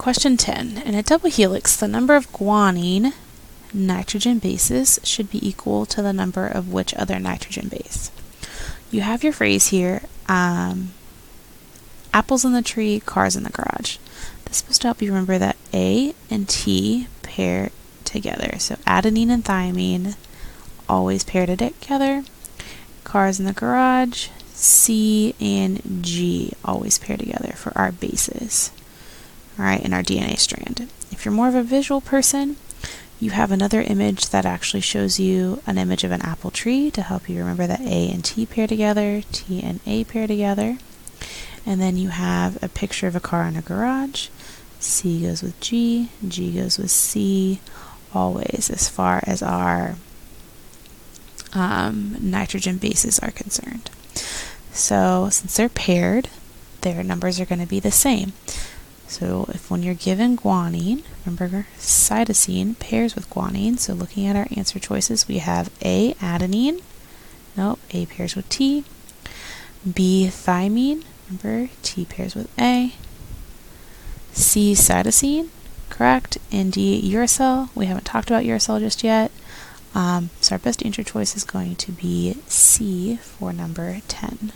question 10. In a double helix, the number of guanine nitrogen bases should be equal to the number of which other nitrogen base? You have your phrase here, apples in the tree, cars in the garage. This is supposed to help you remember that A and T pair together. So adenine and thymine always pair together. Cars in the garage, C and G always pair together for our bases. Alright, in our DNA strand. If you're more of a visual person, you have another image that actually shows you an image of an apple tree to help you remember that A and T pair together, T and A pair together. And then you have a picture of a car in a garage. C goes with G, G goes with C, always as far as our nitrogen bases are concerned. So since they're paired, their numbers are going to be the same. So if when you're given guanine, remember cytosine pairs with guanine, so looking at our answer choices, we have A, adenine, nope, A pairs with T, B, thymine, remember T pairs with A, C, cytosine, correct, and D, uracil. We haven't talked about uracil just yet, so our best answer choice is going to be C for number 10.